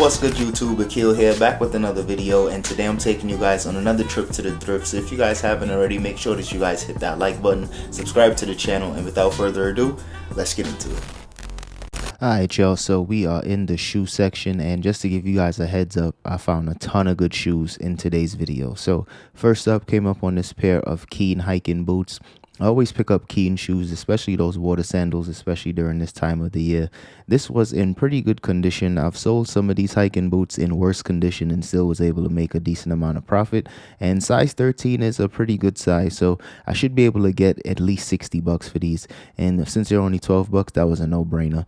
What's good YouTube, Akil here, back with another video, and today I'm taking you guys on another trip to the thrift. So if you guys haven't already, make sure that you guys hit that like button, subscribe to the channel, and without further ado, let's get into it. Alright y'all, so we are in the shoe section, and just to give you guys a heads up, I found a ton of good shoes in today's video. So first up, came up on this pair of Keen hiking boots. I always pick up Keen shoes, especially those water sandals, especially during this time of the year. This was in pretty good condition. I've sold some of these hiking boots in worse condition and still was able to make a decent amount of profit. And size 13 is a pretty good size, so I should be able to get at least 60 bucks for these. And since they're only 12 bucks, that was a no-brainer.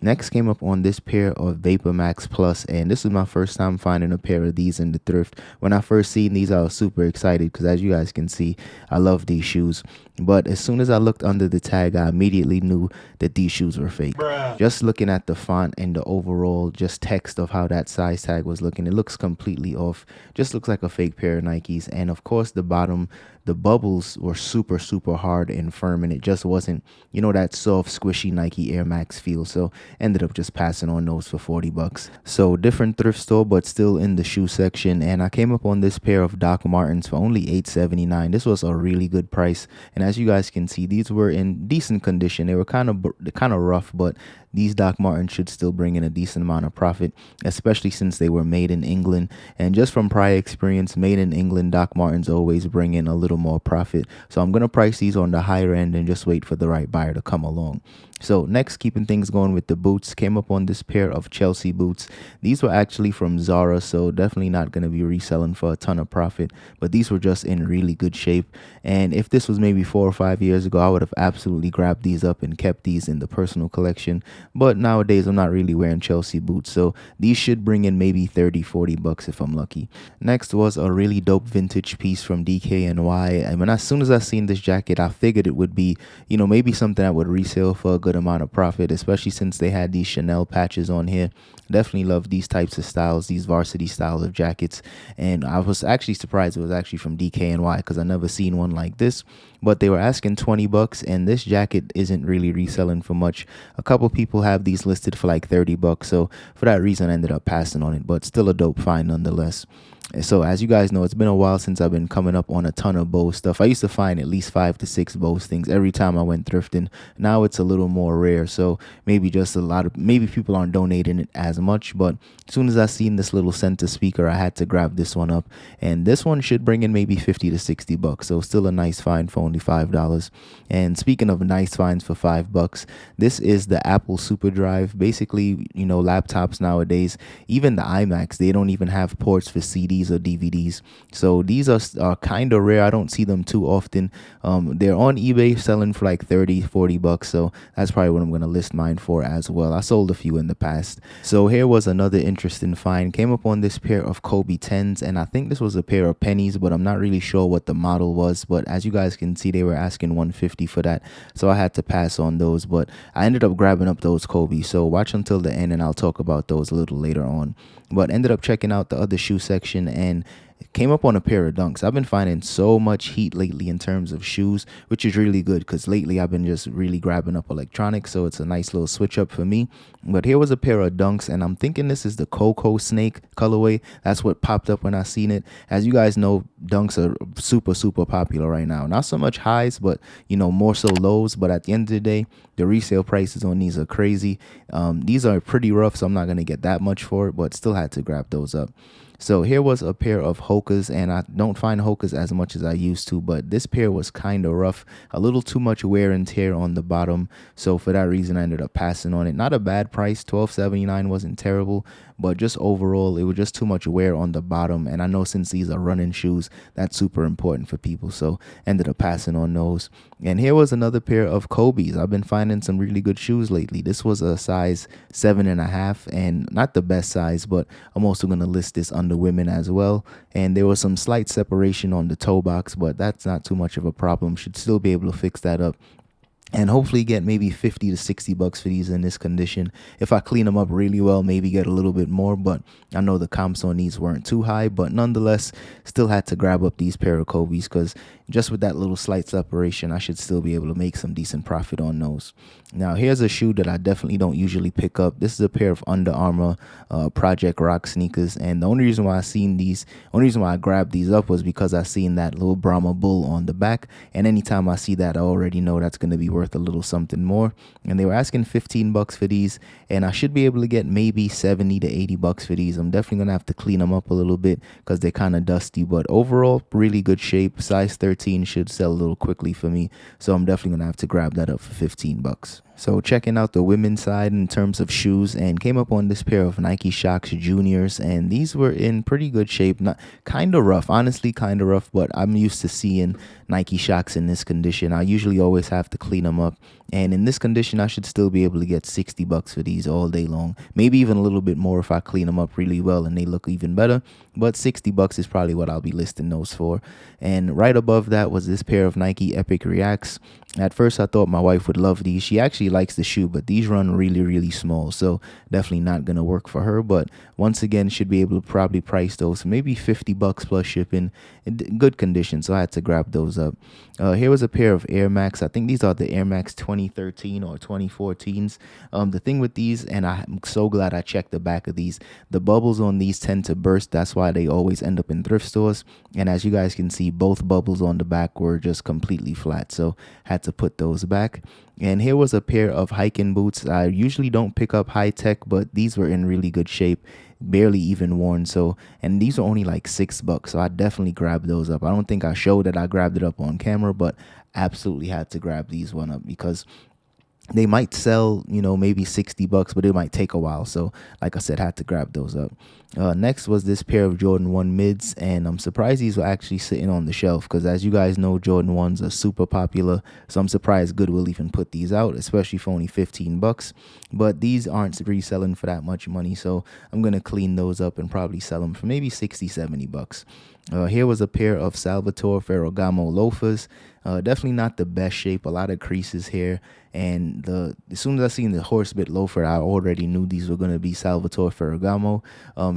Next came up on this pair of Vapormax Plus, and this is my first time finding a pair of these in the thrift. When I first seen these, I was super excited because, as you guys can see, I love these shoes. But as soon as I looked under the tag, I immediately knew that these shoes were fake. Just looking at the font and the overall just text of how that size tag was looking, it looks completely off. Just looks like a fake pair of Nikes. And of course, the bottom, the bubbles were super hard and firm, and it just wasn't, you know, that soft squishy Nike Air Max feel. So ended up just passing on those for 40 bucks. So different thrift store, but still in the shoe section, and I came up on this pair of Doc Martens for only $8.79. This was a really good price, and as you guys can see, these were in decent condition. They were kind of rough, but these Doc Martens should still bring in a decent amount of profit, especially since they were made in England. And just from prior experience, made in England Doc Martens always bring in a little more profit. So I'm going to price these on the higher end and just wait for the right buyer to come along. So next, keeping things going with the boots, came up on this pair of Chelsea boots. These were actually from Zara, so definitely not going to be reselling for a ton of profit, but these were just in really good shape. And if this was maybe 4 or 5 years ago, I would have absolutely grabbed these up and kept these in the personal collection. But nowadays, I'm not really wearing Chelsea boots, so these should bring in maybe 30-40 bucks if I'm lucky. Next was a really dope vintage piece from DKNY. And as soon as I seen this jacket, I figured it would be, you know, maybe something I would resell for a good amount of profit, especially since they had these Chanel patches on here. Definitely love these types of styles, these varsity styles of jackets. And I was actually surprised it was actually from DKNY because I never seen one like this. But they were asking 20 bucks, and this jacket isn't really reselling for much. A couple people have these listed for like 30 bucks, so for that reason I ended up passing on it, but still a dope find nonetheless. So as you guys know, it's been a while since I've been coming up on a ton of Bose stuff. I used to find at least 5 to 6 Bose things every time I went thrifting. Now it's a little more rare, so maybe just maybe people aren't donating it as much. But as soon as I seen this little center speaker, I had to grab this one up, and this one should bring in maybe 50 to 60 bucks. So still a nice find for only $5. And speaking of nice finds for $5, this is the Apple SuperDrive. Basically, you know, laptops nowadays, even the iMacs, they don't even have ports for CDs or DVDs. So these are kind of rare. I don't see them too often. They're on eBay selling for like 30-40 bucks. So that's probably what I'm going to list mine for as well. I sold a few in the past. So here was another interesting find. Came up on this pair of Kobe 10s, and I think this was a pair of pennies, but I'm not really sure what the model was. But as you guys can see, they were asking $150 for that, so I had to pass on those. But I ended up grabbing up those Kobe, so watch until the end and I'll talk about those a little later on. But ended up checking out the other shoe section and came up on a pair of Dunks. I've been finding so much heat lately in terms of shoes, which is really good because lately I've been just really grabbing up electronics, so it's a nice little switch up for me. But here was a pair of Dunks, and I'm thinking this is the Cocoa Snake colorway. That's what popped up when I seen it. As you guys know, Dunks are super popular right now. Not so much highs, but you know, more so lows. But at the end of the day, the resale prices on these are crazy. These are pretty rough, so I'm not going to get that much for it, but still had to grab those up. So here was a pair of Hokas, and I don't find Hokas as much as I used to, but this pair was kind of rough, a little too much wear and tear on the bottom. So for that reason, I ended up passing on it. Not a bad price, $12.79 wasn't terrible, but just overall, it was just too much wear on the bottom. And I know since these are running shoes, that's super important for people, so ended up passing on those. And here was another pair of Kobe's. I've been finding some really good shoes lately. This was a size 7.5, and not the best size, but I'm also going to list this under women as well. And there was some slight separation on the toe box, but that's not too much of a problem. Should still be able to fix that up. and hopefully get maybe 50 to 60 bucks for these in this condition. If I clean them up really well, maybe get a little bit more, but I know the comps on these weren't too high, but nonetheless still had to grab up these pair of Kobe's, because just with that little slight separation, I should still be able to make some decent profit on those. Now here's a shoe that I definitely don't usually pick up. This is a pair of Under Armour Project Rock sneakers, and the only reason why I grabbed these up was because I seen that little Brahma bull on the back, and anytime I see that, I already know that's going to be worth a little something more. And they were asking 15 bucks for these, and I should be able to get maybe 70 to 80 bucks for these. I'm definitely gonna have to clean them up a little bit because they're kind of dusty, but overall really good shape. Size 13 should sell a little quickly for me, so I'm definitely gonna have to grab that up for 15 bucks. So checking out the women's side in terms of shoes, and came up on this pair of Nike Shox Juniors, and these were in pretty good shape. Not kind of rough, honestly, kind of rough, but I'm used to seeing Nike Shox in this condition. I usually always have to clean them up, and in this condition I should still be able to get 60 bucks for these all day long, maybe even a little bit more if I clean them up really well and they look even better, but 60 bucks is probably what I'll be listing those for. And right above that was this pair of Nike Epic Reacts. At first I thought my wife would love these. She actually likes the shoe, but these run really small, so definitely not gonna work for her. But once again, should be able to probably price those maybe 50 bucks plus shipping, in good condition, so I had to grab those up. Here was a pair of Air Max. I think these are the Air Max 2013 or 2014s. The thing with these, and I'm so glad I checked the back of these, the bubbles on these tend to burst. That's why they always end up in thrift stores, and as you guys can see, both bubbles on the back were just completely flat, so had to put those back. And here was a pair of hiking boots. I usually don't pick up high tech, but these were in really good shape, barely even worn. So, and these are only like $6, so I definitely grabbed those up. I don't think I showed that I grabbed it up on camera, but absolutely had to grab these one up because they might sell, maybe 60 bucks, but it might take a while. So like I said, had to grab those up. Next was this pair of Jordan 1 mids, and I'm surprised these were actually sitting on the shelf because, as you guys know, Jordan 1s are super popular. So I'm surprised Goodwill even put these out, especially for only 15 bucks. But these aren't reselling for that much money, so I'm going to clean those up and probably sell them for maybe 60, 70 bucks. Here was a pair of Salvatore Ferragamo loafers. Definitely not the best shape, a lot of creases here, and as soon as I seen the horsebit loafer, I already knew these were going to be Salvatore Ferragamo.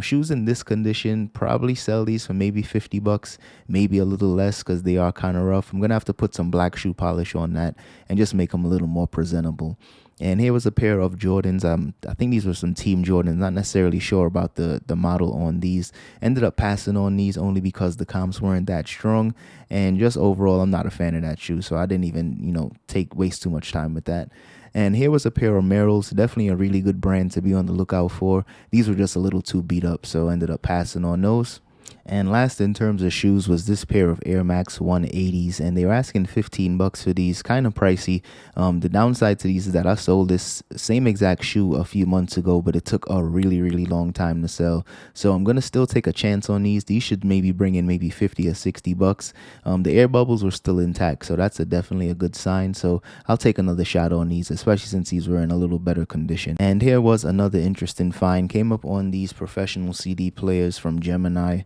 Shoes in this condition, probably sell these for maybe 50 bucks, maybe a little less because they are kind of rough. I'm going to have to put some black shoe polish on that and just make them a little more presentable. And here was a pair of Jordans. I think these were some Team Jordans. Not necessarily sure about the model on these. Ended up passing on these only because the comps weren't that strong. And just overall, I'm not a fan of that shoe. So I didn't even, waste too much time with that. And here was a pair of Merrells. Definitely a really good brand to be on the lookout for. These were just a little too beat up, so ended up passing on those. And last in terms of shoes was this pair of Air Max 180s, and they were asking 15 bucks for these, kind of pricey. The downside to these is that I sold this same exact shoe a few months ago, but it took a really long time to sell. So I'm going to still take a chance on these. These should maybe bring in maybe 50 or 60 bucks. The air bubbles were still intact, so that's definitely a good sign. So I'll take another shot on these, especially since these were in a little better condition. And here was another interesting find. Came up on these professional CD players from Gemini.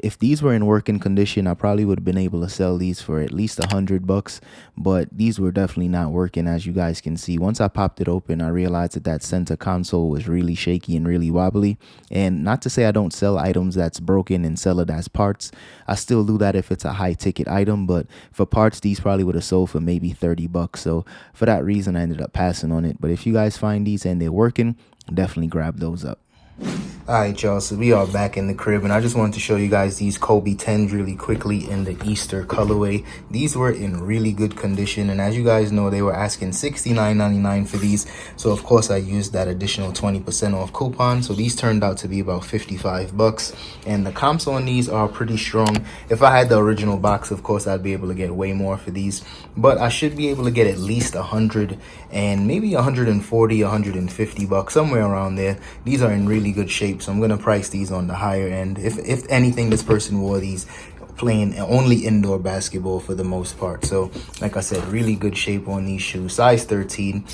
If these were in working condition, I probably would have been able to sell these for at least 100 bucks, but these were definitely not working. As you guys can see, once I popped it open, I realized that center console was really shaky and really wobbly. And not to say I don't sell items that's broken and sell it as parts. I still do that if it's a high ticket item, but for parts, these probably would have sold for maybe 30 bucks. So for that reason, I ended up passing on it. But if you guys find these and they're working, definitely grab those up. Alright y'all, so we are back in the crib, and I just wanted to show you guys these Kobe 10s really quickly in the Easter colorway. These were in really good condition, and as you guys know, they were asking $69.99 for these, so of course I used that additional 20% off coupon, so these turned out to be about 55 bucks, and the comps on these are pretty strong. If I had the original box, of course I'd be able to get way more for these, but I should be able to get at least 100 and maybe 140, 150 bucks, somewhere around there. These are in really good shape, so I'm gonna price these on the higher end. If anything, this person wore these playing only indoor basketball for the most part. So like I said, really good shape on these shoes. Size 13.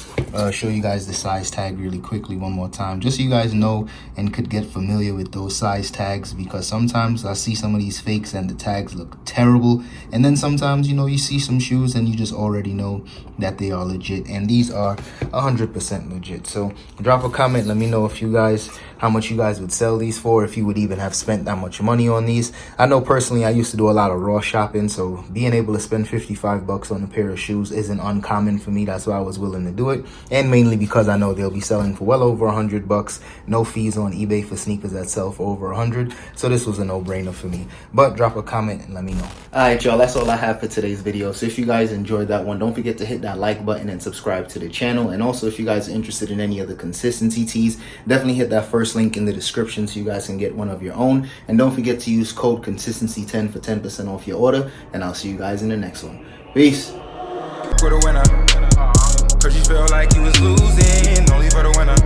Show you guys the size tag really quickly one more time, just so you guys know and could get familiar with those size tags, because sometimes I see some of these fakes and the tags look terrible, and then sometimes, you know, you see some shoes and you just already know that they are legit, and these are 100% legit. So drop a comment, let me know if you guys, how much you guys would sell these for, if you would even have spent that much money on these. I know personally I used to do a lot of raw shopping, so being able to spend 55 bucks on a pair of shoes isn't uncommon for me. That's why I was willing to do it, and mainly because I know they'll be selling for well over 100 bucks. No fees on eBay for sneakers that sell for over 100, so this was a no-brainer for me. But drop a comment and let me know. Alright y'all, that's all I have for today's video. So if you guys enjoyed that one, don't forget to hit that like button and subscribe to the channel. And also, if you guys are interested in any of the consistency tees, definitely hit that first link in the description so you guys can get one of your own. And don't forget to use code consistency10 for 10% off your order. And I'll see you guys in the next one. Peace. For the winner, cause you felt like you was losing, only for the winner.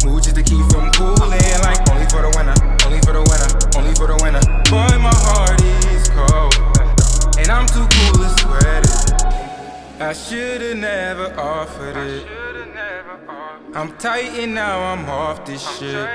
Move just to keep from cooling, like only for the winner, only for the winner, only for the winner. Boy, my heart is cold, and I'm too cool to sweat it. I should've never offered it. I'm tight and now I'm off this shit.